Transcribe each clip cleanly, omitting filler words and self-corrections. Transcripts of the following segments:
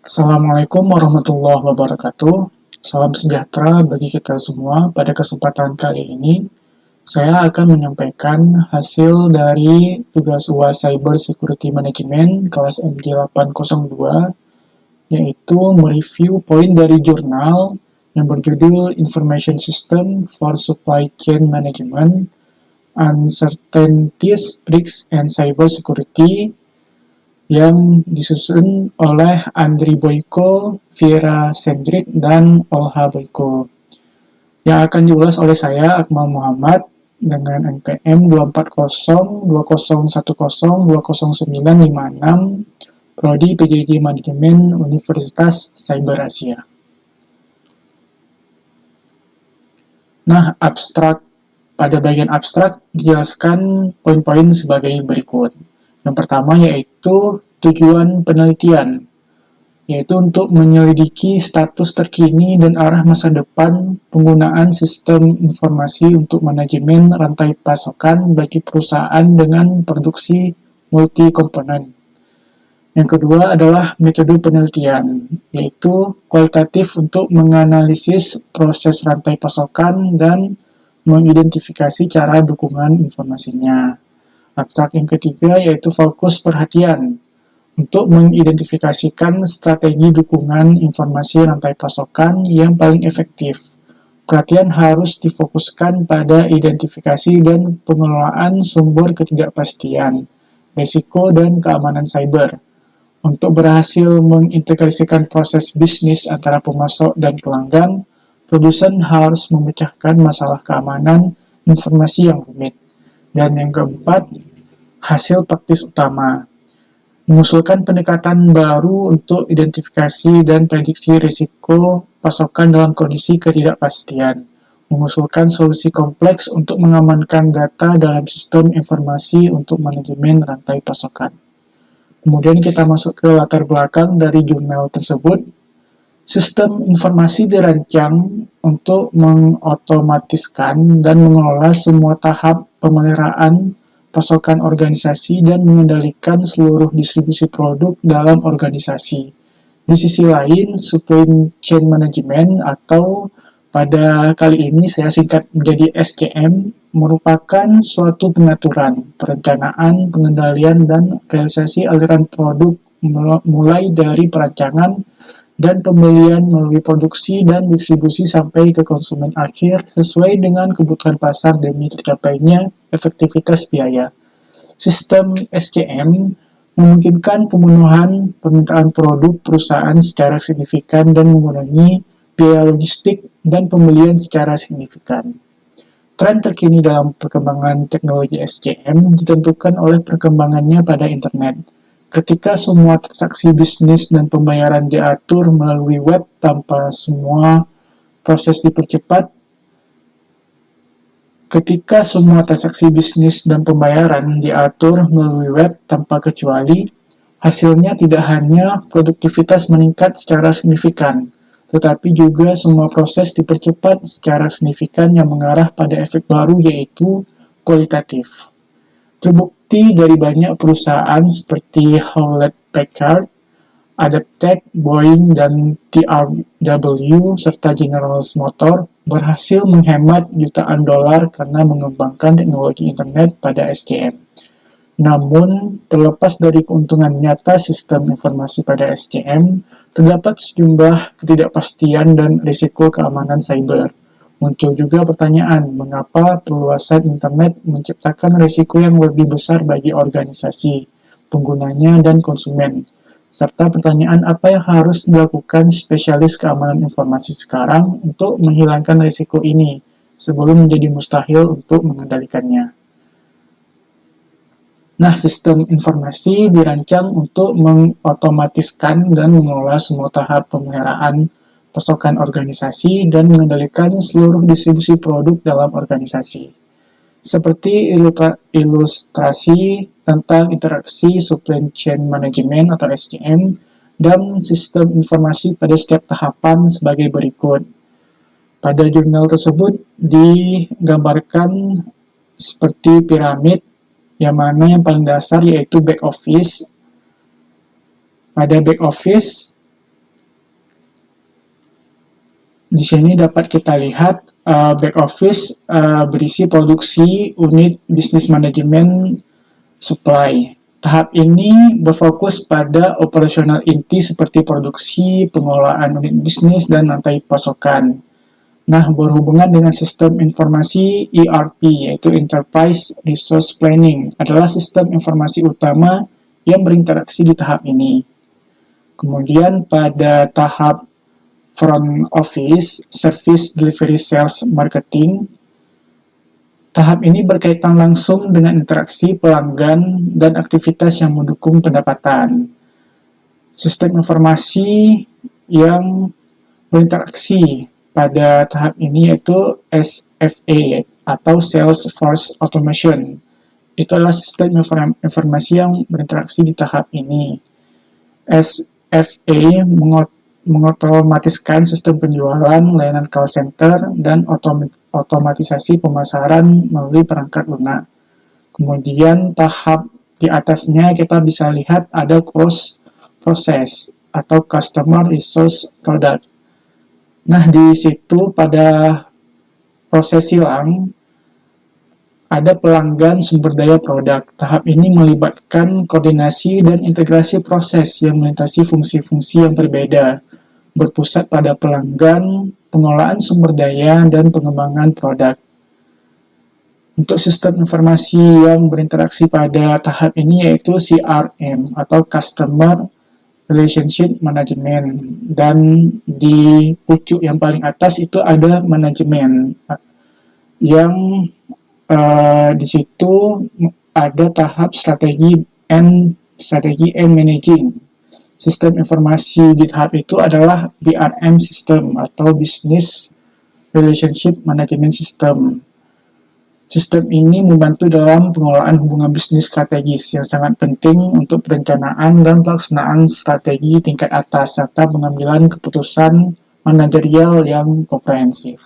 Assalamualaikum warahmatullahi wabarakatuh. Salam sejahtera bagi kita semua. Pada kesempatan kali ini, saya akan menyampaikan hasil dari tugas UAS Cyber Security Management kelas MJ802, yaitu mereview poin dari jurnal yang berjudul Information System for Supply Chain Management, Uncertainties, Risks, and Cyber Security yang disusun oleh Andri Boyko, Vira Sendrik, dan Olha Boyko. Yang akan diulas oleh saya, Akmal Muhammad, dengan NPM 2402010200956, Prodi PJJ Manajemen Universitas Cyber Asia. Nah, pada bagian abstrak dijelaskan poin-poin sebagai berikut. Yang pertama yaitu tujuan penelitian, yaitu untuk menyelidiki status terkini dan arah masa depan penggunaan sistem informasi untuk manajemen rantai pasokan bagi perusahaan dengan produksi multi-komponen. Yang kedua adalah metode penelitian, yaitu kualitatif untuk menganalisis proses rantai pasokan dan mengidentifikasi cara dukungan informasinya. Abstrak yang ketiga yaitu fokus perhatian, untuk mengidentifikasikan strategi dukungan informasi rantai pasokan yang paling efektif. Perhatian harus difokuskan pada identifikasi dan pengelolaan sumber ketidakpastian, risiko, dan keamanan cyber. Untuk berhasil mengintegrasikan proses bisnis antara pemasok dan pelanggan, produsen harus memecahkan masalah keamanan informasi yang rumit. Dan yang keempat, hasil praktis utama. Mengusulkan pendekatan baru untuk identifikasi dan prediksi risiko pasokan dalam kondisi ketidakpastian. Mengusulkan solusi kompleks untuk mengamankan data dalam sistem informasi untuk manajemen rantai pasokan. Kemudian kita masuk ke latar belakang dari jurnal tersebut. Sistem informasi dirancang untuk mengotomatiskan dan mengelola semua tahap pemeliharaan pasokan organisasi dan mengendalikan seluruh distribusi produk dalam organisasi. Di sisi lain, supply chain management atau pada kali ini saya singkat menjadi SCM merupakan suatu pengaturan, perencanaan, pengendalian, dan realisasi aliran produk mulai dari perancangan dan pembelian melalui produksi dan distribusi sampai ke konsumen akhir sesuai dengan kebutuhan pasar demi tercapainya efektivitas biaya. Sistem SCM memungkinkan pemenuhan permintaan produk perusahaan secara signifikan dan mengurangi biaya logistik dan pembelian secara signifikan. Tren terkini dalam perkembangan teknologi SCM ditentukan oleh perkembangannya pada internet. Ketika semua transaksi bisnis dan pembayaran diatur melalui web tanpa semua proses dipercepat, ketika semua transaksi bisnis dan pembayaran diatur melalui web tanpa kecuali, hasilnya tidak hanya produktivitas meningkat secara signifikan, tetapi juga semua proses dipercepat secara signifikan yang mengarah pada efek baru yaitu kualitatif. Terbukti dari banyak perusahaan seperti Hewlett-Packard, Adaptec, Boeing, dan TRW, serta General Motors berhasil menghemat jutaan dolar karena mengembangkan teknologi internet pada SCM. Namun, terlepas dari keuntungan nyata sistem informasi pada SCM, terdapat sejumlah ketidakpastian dan risiko keamanan cyber. Muncul juga pertanyaan, mengapa perluasan internet menciptakan risiko yang lebih besar bagi organisasi, penggunanya, dan konsumen? Serta pertanyaan apa yang harus dilakukan spesialis keamanan informasi sekarang untuk menghilangkan risiko ini sebelum menjadi mustahil untuk mengendalikannya. Nah, sistem informasi dirancang untuk mengotomatiskan dan mengelola semua tahap pemeliharaan pasokan organisasi dan mengendalikan seluruh distribusi produk dalam organisasi. Seperti ilustrasi tentang interaksi supply chain management atau SCM dan sistem informasi pada setiap tahapan sebagai berikut. Pada jurnal tersebut digambarkan seperti piramid, yang mana yang paling dasar yaitu back office. Pada back office, Di sini dapat kita lihat back office berisi produksi, unit bisnis manajemen, supply. Tahap ini berfokus pada operasional inti seperti produksi, pengelolaan unit bisnis, dan rantai pasokan. Nah, berhubungan dengan sistem informasi ERP, yaitu Enterprise Resource Planning, adalah sistem informasi utama yang berinteraksi di tahap ini. Kemudian pada tahap front office, service delivery sales marketing, tahap ini berkaitan langsung dengan interaksi pelanggan dan aktivitas yang mendukung pendapatan. Sistem informasi yang berinteraksi pada tahap ini yaitu SFA atau Salesforce Automation. Itu adalah sistem informasi yang berinteraksi di tahap ini. SFA mengotomatiskan sistem penjualan, layanan call center, dan otomatisasi pemasaran melalui perangkat lunak. Kemudian tahap di atasnya kita bisa lihat ada cross process atau customer resource product. Nah, di situ pada proses silang ada pelanggan sumber daya produk. Tahap ini melibatkan koordinasi dan integrasi proses yang melintasi fungsi-fungsi yang berbeda, berpusat pada pelanggan, pengelolaan sumber daya, dan pengembangan produk. Untuk sistem informasi yang berinteraksi pada tahap ini yaitu CRM atau Customer Relationship Management, dan di pucuk yang paling atas itu ada manajemen yang di situ ada tahap strategi and managing. Sistem informasi di tahap itu adalah BRM system atau Business Relationship Management System. Sistem ini membantu dalam pengelolaan hubungan bisnis strategis yang sangat penting untuk perencanaan dan pelaksanaan strategi tingkat atas serta pengambilan keputusan manajerial yang komprehensif.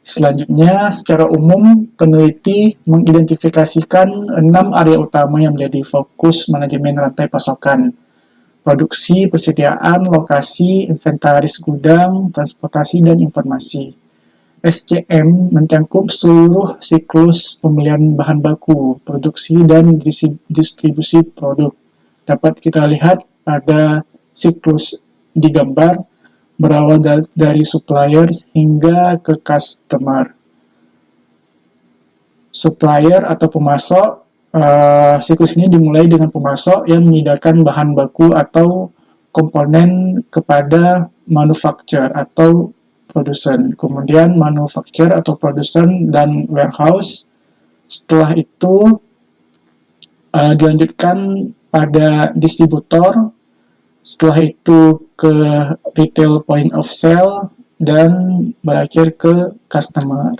Selanjutnya, secara umum, peneliti mengidentifikasikan 6 area utama yang menjadi fokus manajemen rantai pasokan: produksi, persediaan, lokasi, inventaris gudang, transportasi, dan informasi. SCM mencakup seluruh siklus pembelian bahan baku, produksi, dan distribusi produk. Dapat kita lihat pada siklus di gambar, berawal dari supplier hingga ke customer. Supplier atau pemasok, siklus ini dimulai dengan pemasok yang menyediakan bahan baku atau komponen kepada manufacturer atau produsen. Kemudian manufacturer atau produsen dan warehouse. Setelah itu dilanjutkan pada distributor. Setelah itu ke retail point of sale, dan berakhir ke customer.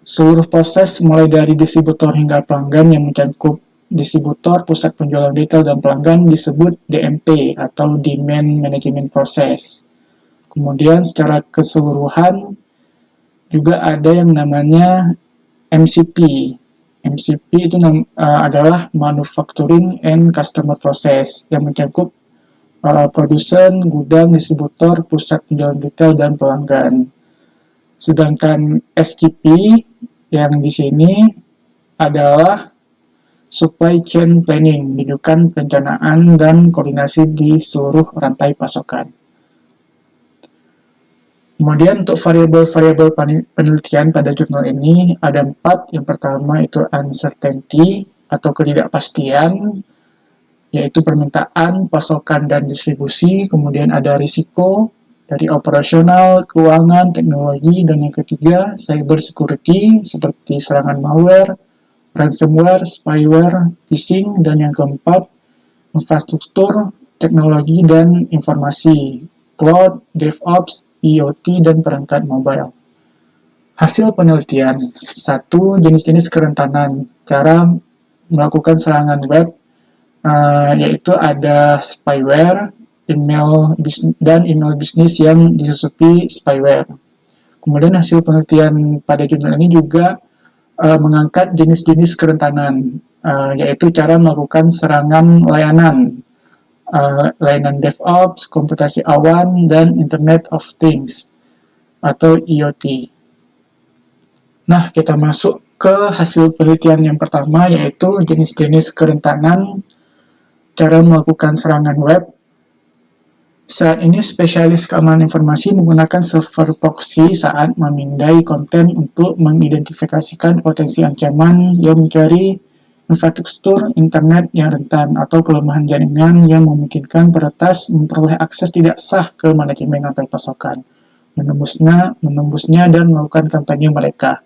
Seluruh proses mulai dari distributor hingga pelanggan yang mencakup distributor, pusat penjualan retail, dan pelanggan disebut DMP atau Demand Management Process. Kemudian secara keseluruhan juga ada yang namanya MCP. MCP itu adalah Manufacturing and Customer Process yang mencakup produsen, gudang, distributor, pusat penjualan retail, dan pelanggan. Sedangkan SCP yang di sini adalah Supply Chain Planning, menunjukkan perencanaan dan koordinasi di seluruh rantai pasokan. Kemudian untuk variabel-variabel penelitian pada jurnal ini ada 4. Yang pertama itu uncertainty atau ketidakpastian, yaitu permintaan, pasokan, dan distribusi. Kemudian ada risiko dari operasional, keuangan, teknologi, dan yang ketiga cyber security seperti serangan malware, ransomware, spyware, phishing, dan yang keempat infrastruktur, teknologi, dan informasi, cloud, DevOps, IoT, dan perangkat mobile. Hasil penelitian: 1. Jenis-jenis kerentanan, cara melakukan serangan web, yaitu ada spyware, email bisnis yang disusupi spyware. Kemudian hasil penelitian pada jurnal ini juga mengangkat jenis-jenis kerentanan, yaitu cara melakukan serangan layanan, layanan DevOps, komputasi awan, dan Internet of Things atau IoT. Nah, kita masuk ke hasil penelitian yang pertama, yaitu jenis-jenis kerentanan cara melakukan serangan web. Saat ini spesialis keamanan informasi menggunakan server proxy saat memindai konten untuk mengidentifikasikan potensi ancaman yang mencari infrastruktur internet yang rentan atau kelemahan jaringan yang memungkinkan peretas memperoleh akses tidak sah ke manajemen rantai pasokan, menembusnya dan melakukan kampanye mereka.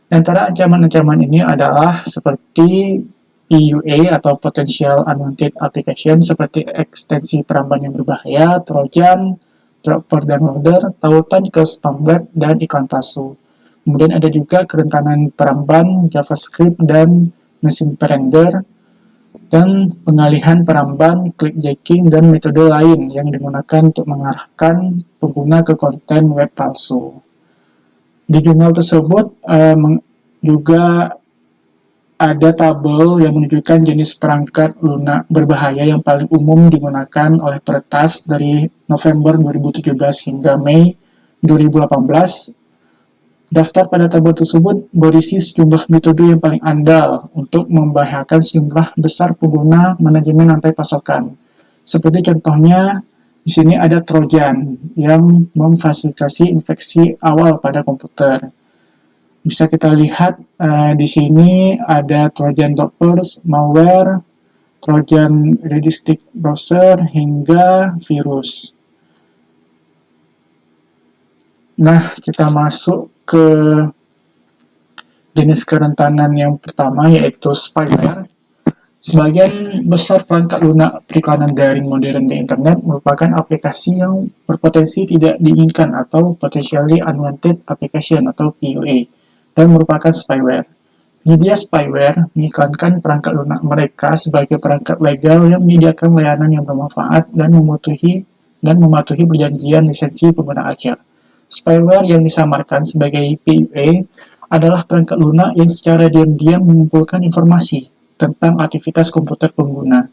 Di antara ancaman-ancaman ini adalah seperti PUA atau Potential Unwanted Application seperti ekstensi peramban yang berbahaya, trojan, dropper dan loader, tautan ke spamware, dan iklan palsu. Kemudian ada juga kerentanan peramban, JavaScript, dan mesin render, dan pengalihan peramban, clickjacking, dan metode lain yang digunakan untuk mengarahkan pengguna ke konten web palsu. Di jurnal tersebut juga ada tabel yang menunjukkan jenis perangkat lunak berbahaya yang paling umum digunakan oleh peretas dari November 2017 hingga Mei 2018. Daftar pada tabel tersebut berisi sejumlah metode yang paling andal untuk membahayakan sejumlah besar pengguna manajemen rantai pasokan. Seperti contohnya, di sini ada trojan yang memfasilitasi infeksi awal pada komputer. Bisa kita lihat di sini ada trojan droppers, malware, trojan realistic browser, hingga virus. Nah, kita masuk ke jenis kerentanan yang pertama, yaitu spyware. Sebagian besar perangkat lunak periklanan daring modern di internet merupakan aplikasi yang berpotensi tidak diinginkan atau potentially unwanted application atau PUA, dan merupakan spyware. Penyedia spyware mengiklankan perangkat lunak mereka sebagai perangkat legal yang menyediakan layanan yang bermanfaat dan mematuhi perjanjian lisensi pengguna akhir. Spyware yang disamarkan sebagai PUA adalah perangkat lunak yang secara diam-diam mengumpulkan informasi tentang aktivitas komputer pengguna.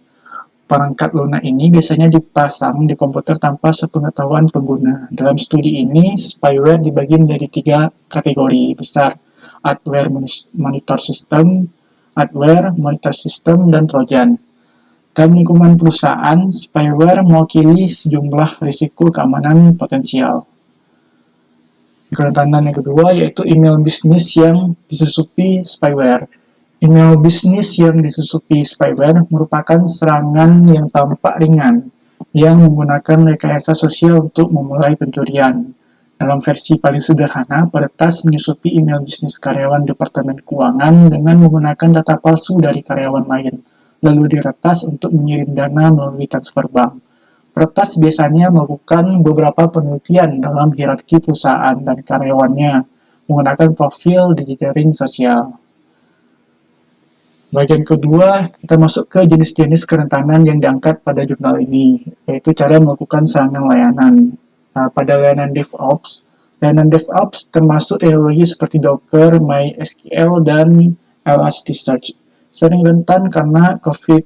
Perangkat lunak ini biasanya dipasang di komputer tanpa sepengetahuan pengguna. Dalam studi ini, spyware dibagi menjadi 3 kategori besar: adware monitor system, dan trojan. Dalam lingkungan perusahaan, spyware mewakili sejumlah risiko keamanan potensial. Kerentanan yang kedua yaitu email bisnis yang disusupi spyware. Email bisnis yang disusupi spyware merupakan serangan yang tampak ringan yang menggunakan rekayasa sosial untuk memulai pencurian. Dalam versi paling sederhana, peretas menyusupi email bisnis karyawan Departemen Keuangan dengan menggunakan data palsu dari karyawan lain, lalu diretas untuk mengirim dana melalui transfer bank. Peretas biasanya melakukan beberapa penelitian dalam hierarki perusahaan dan karyawannya menggunakan profil di jejaring sosial. Bagian kedua, kita masuk ke jenis-jenis kerentanan yang diangkat pada jurnal ini, yaitu cara melakukan serangan layanan. Pada layanan DevOps termasuk teknologi seperti Docker, MySQL, dan Elasticsearch. Sering rentan karena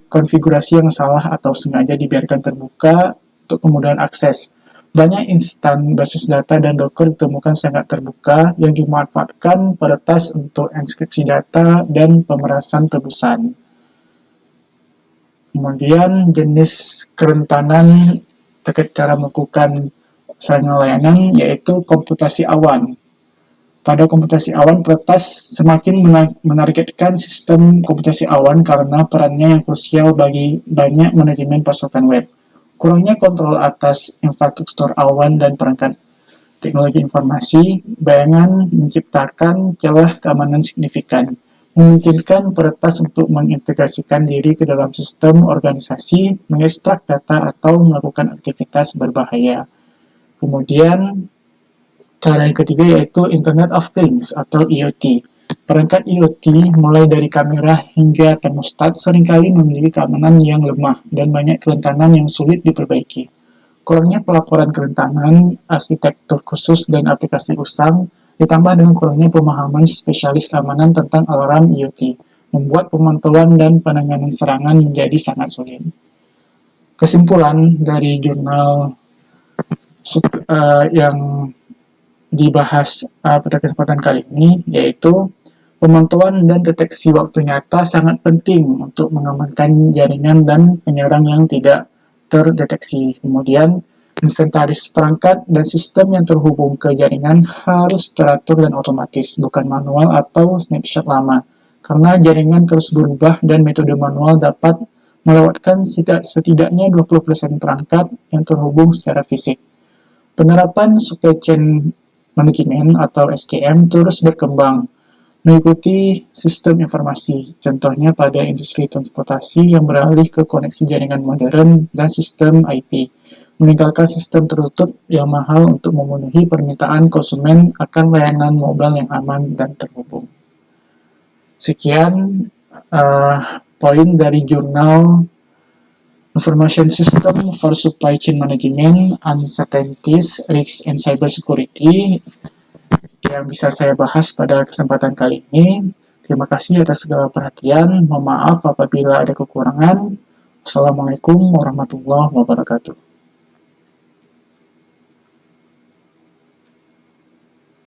konfigurasi yang salah atau sengaja dibiarkan terbuka untuk kemudahan akses. Banyak instan basis data dan Docker ditemukan sangat terbuka yang dimanfaatkan peretas untuk enskripsi data dan pemerasan tebusan. Kemudian jenis kerentanan terkait cara melakukan serangan layanan yaitu komputasi awan. Pada komputasi awan, peretas semakin menargetkan sistem komputasi awan karena perannya yang krusial bagi banyak manajemen pasokan web. Kurangnya kontrol atas infrastruktur awan dan perangkat teknologi informasi, bayangan menciptakan celah keamanan signifikan, memungkinkan peretas untuk mengintegrasikan diri ke dalam sistem organisasi, mengekstrak data, atau melakukan aktivitas berbahaya. Kemudian, cara yang ketiga yaitu Internet of Things atau IoT. Perangkat IoT, mulai dari kamera hingga termostat, seringkali memiliki keamanan yang lemah dan banyak kerentanan yang sulit diperbaiki. Kurangnya pelaporan kerentanan, arsitektur khusus, dan aplikasi usang, ditambah dengan kurangnya pemahaman spesialis keamanan tentang alarm IoT, membuat pemantauan dan penanganan serangan menjadi sangat sulit. Kesimpulan dari jurnal yang dibahas pada kesempatan kali ini yaitu pemantauan dan deteksi waktu nyata sangat penting untuk mengamankan jaringan dan penyerang yang tidak terdeteksi. Kemudian, inventaris perangkat dan sistem yang terhubung ke jaringan harus teratur dan otomatis, bukan manual atau snapshot lama. Karena jaringan terus berubah dan metode manual dapat melewatkan setidaknya 20% perangkat yang terhubung secara fisik. Penerapan supply chain management atau SCM terus berkembang, mengikuti sistem informasi, contohnya pada industri transportasi yang beralih ke koneksi jaringan modern dan sistem IP, meninggalkan sistem tertutup yang mahal untuk memenuhi permintaan konsumen akan layanan mobile yang aman dan terhubung. Sekian poin dari jurnal Information System for Supply Chain Management, Uncertainties, Risks, and Cybersecurity yang bisa saya bahas pada kesempatan kali ini. Terima kasih atas segala perhatian. Mohon maaf apabila ada kekurangan. Wassalamualaikum warahmatullahi wabarakatuh.